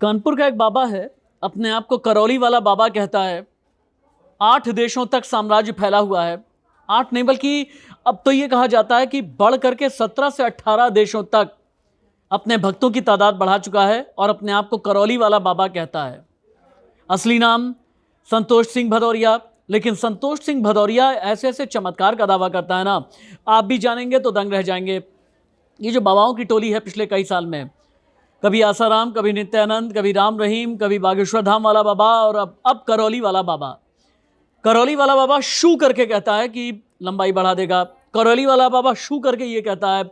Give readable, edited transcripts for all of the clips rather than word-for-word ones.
कानपुर का एक बाबा है, अपने आप को करौली वाला बाबा कहता है। 8 देशों तक साम्राज्य फैला हुआ है। 8 नहीं बल्कि अब तो ये कहा जाता है कि बढ़ करके 17 से 18 देशों तक अपने भक्तों की तादाद बढ़ा चुका है और अपने आप को करौली वाला बाबा कहता है। असली नाम संतोष सिंह भदौरिया। लेकिन संतोष सिंह भदौरिया ऐसे ऐसे चमत्कार का दावा करता है ना, आप भी जानेंगे तो दंग रह जाएंगे। ये जो बाबाओं की टोली है पिछले कई साल में, कभी आसाराम, कभी नित्यानंद, कभी राम रहीम, कभी बागेश्वर धाम वाला बाबा और अब करौली वाला बाबा। करौली वाला बाबा शू करके कहता है कि लंबाई बढ़ा देगा। करौली वाला बाबा शू करके ये कहता है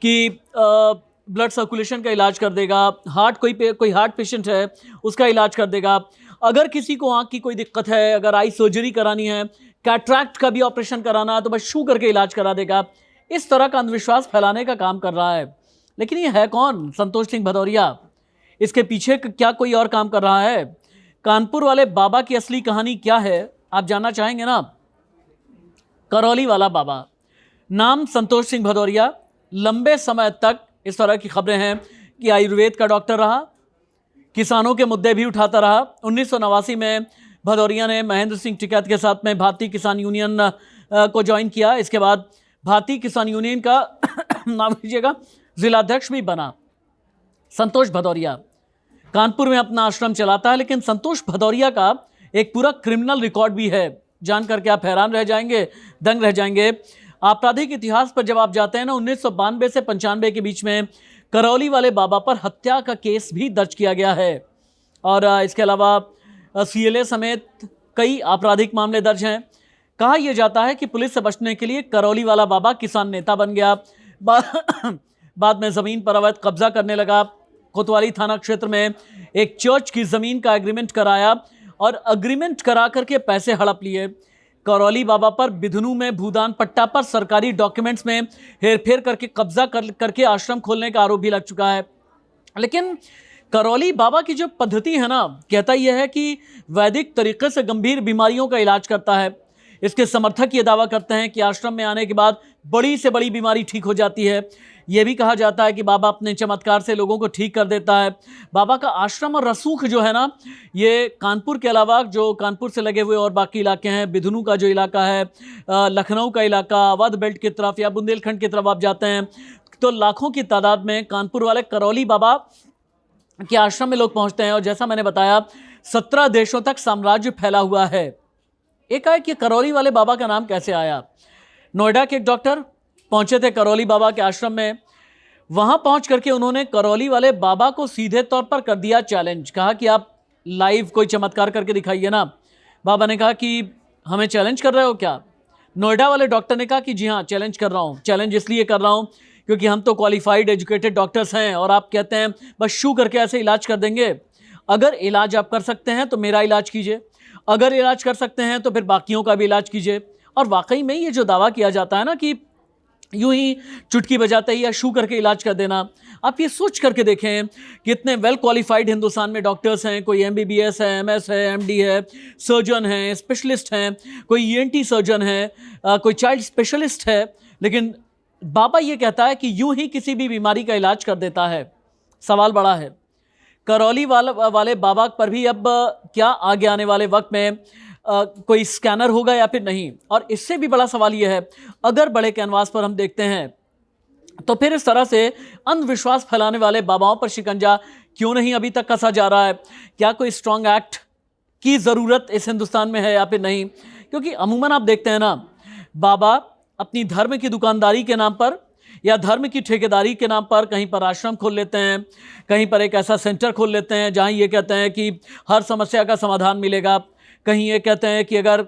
कि ब्लड सर्कुलेशन का इलाज कर देगा। कोई हार्ट पेशेंट है उसका इलाज कर देगा। अगर किसी को आंख की कोई दिक्कत है, अगर आई सर्जरी करानी है, कैटरैक्ट का भी ऑपरेशन कराना है, तो बस शू करके इलाज करा देगा। इस तरह का अंधविश्वास फैलाने का काम कर रहा है। लेकिन ये है कौन संतोष सिंह भदौरिया? इसके पीछे क्या कोई और काम कर रहा है? कानपुर वाले बाबा की असली कहानी क्या है, आप जानना चाहेंगे ना? करौली वाला बाबा, नाम संतोष सिंह भदौरिया। लंबे समय तक इस तरह की खबरें हैं कि आयुर्वेद का डॉक्टर रहा, किसानों के मुद्दे भी उठाता रहा। 1989 में भदौरिया ने महेंद्र सिंह टिकैत के साथ में भारतीय किसान यूनियन को ज्वाइन किया। इसके बाद भारतीय किसान यूनियन का नाम लीजिएगा जिलाध्यक्ष भी बना। संतोष भदौरिया कानपुर में अपना आश्रम चलाता है। लेकिन संतोष भदौरिया का एक पूरा क्रिमिनल रिकॉर्ड भी है, जान करके आप हैरान रह जाएंगे, दंग रह जाएंगे। आपराधिक इतिहास पर जब आप जाते हैं ना, 1992 से 95 के बीच में करौली वाले बाबा पर हत्या का केस भी दर्ज किया गया है। और इसके अलावा CLA समेत कई आपराधिक मामले दर्ज हैं। कहा यह जाता है कि पुलिस से बचने के लिए करौली वाला बाबा किसान नेता बन गया। बाद में जमीन पर अवैध कब्जा करने लगा। कोतवाली थाना क्षेत्र में एक चर्च की जमीन का एग्रीमेंट कराया और एग्रीमेंट करा करके पैसे हड़प लिए। करौली बाबा पर बिधनू में भूदान पट्टा पर सरकारी डॉक्यूमेंट्स में हेरफेर करके कब्जा करके आश्रम खोलने का आरोप भी लग चुका है। लेकिन करौली बाबा की जो पद्धति है ना, कहता यह है कि वैदिक तरीके से गंभीर बीमारियों का इलाज करता है। इसके समर्थक ये दावा करते हैं कि आश्रम में आने के बाद बड़ी से बड़ी बीमारी ठीक हो जाती है। यह भी कहा जाता है कि बाबा अपने चमत्कार से लोगों को ठीक कर देता है। बाबा का आश्रम और रसूख जो है ना, ये कानपुर के अलावा जो कानपुर से लगे हुए और बाकी इलाके हैं, बिधनू का जो इलाका है, लखनऊ का इलाका, अवध बेल्ट की तरफ या बुंदेलखंड की तरफ आप जाते हैं तो लाखों की तादाद में कानपुर वाले करौली बाबा के आश्रम में लोग पहुंचते हैं। और जैसा मैंने बताया, 17 देशों तक साम्राज्य फैला हुआ है। एक है कि करौली वाले बाबा का नाम कैसे आया? नोएडा के एक डॉक्टर पहुंचे थे करौली बाबा के आश्रम में। वहां पहुंच करके उन्होंने करौली वाले बाबा को सीधे तौर पर कर दिया चैलेंज। कहा कि आप लाइव कोई चमत्कार करके दिखाइए ना। बाबा ने कहा कि हमें चैलेंज कर रहे हो क्या? नोएडा वाले डॉक्टर ने कहा कि जी हाँ, चैलेंज कर रहा हूँ। चैलेंज इसलिए कर रहा हूँ क्योंकि हम तो क्वालिफाइड एजुकेटेड डॉक्टर्स हैं और आप कहते हैं बस शू करके ऐसे इलाज कर देंगे। अगर इलाज आप कर सकते हैं तो मेरा इलाज कीजिए, अगर इलाज कर सकते हैं तो फिर बाकियों का भी इलाज कीजिए। और वाकई में ये जो दावा किया जाता है ना कि यूं ही चुटकी बजाते ही या शू करके इलाज कर देना, आप ये सोच करके देखें कि इतने वेल क्वालिफाइड हिंदुस्तान में डॉक्टर्स हैं। कोई MBBS है, MS है, MD है, सर्जन हैं, स्पेशलिस्ट हैं, कोई ENT सर्जन है, कोई चाइल्ड स्पेशलिस्ट है। लेकिन बाबा ये कहता है कि यूं ही किसी भी बीमारी का इलाज कर देता है। सवाल बड़ा है, करौली वाले बाबा पर भी अब क्या आगे आने वाले वक्त में कोई स्कैनर होगा या फिर नहीं? और इससे भी बड़ा सवाल यह है, अगर बड़े कैनवास पर हम देखते हैं तो फिर इस तरह से अंधविश्वास फैलाने वाले बाबाओं पर शिकंजा क्यों नहीं अभी तक कसा जा रहा है? क्या कोई स्ट्रांग एक्ट की ज़रूरत इस हिंदुस्तान में है या फिर नहीं? क्योंकि अमूमन आप देखते हैं ना, बाबा अपनी धर्म की दुकानदारी के नाम पर या धर्म की ठेकेदारी के नाम पर कहीं पर आश्रम खोल लेते हैं, कहीं पर एक ऐसा सेंटर खोल लेते हैं जहां ये कहते हैं कि हर समस्या का समाधान मिलेगा। कहीं ये कहते हैं कि अगर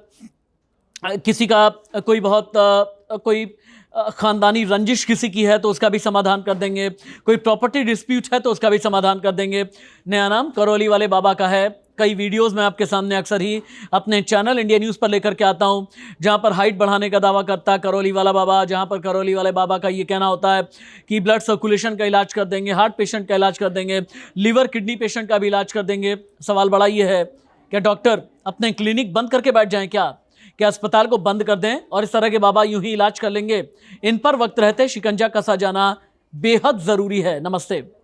किसी का कोई ख़ानदानी रंजिश किसी की है तो उसका भी समाधान कर देंगे, कोई प्रॉपर्टी डिस्प्यूट है तो उसका भी समाधान कर देंगे। नया नाम करौली वाले बाबा का है। कई वीडियोस में आपके सामने अक्सर ही अपने चैनल इंडिया न्यूज़ पर लेकर के आता हूं, जहां पर हाइट बढ़ाने का दावा करता है करौली वाला बाबा, जहां पर करौली वाले बाबा का ये कहना होता है कि ब्लड सर्कुलेशन का इलाज कर देंगे, हार्ट पेशेंट का इलाज कर देंगे, लिवर किडनी पेशेंट का भी इलाज कर देंगे। सवाल बड़ा ये है, क्या डॉक्टर अपने क्लिनिक बंद करके बैठ जाएं? क्या अस्पताल को बंद कर दें और इस तरह के बाबा यूं ही इलाज कर लेंगे? इन पर वक्त रहते शिकंजा कसा जाना बेहद ज़रूरी है। नमस्ते।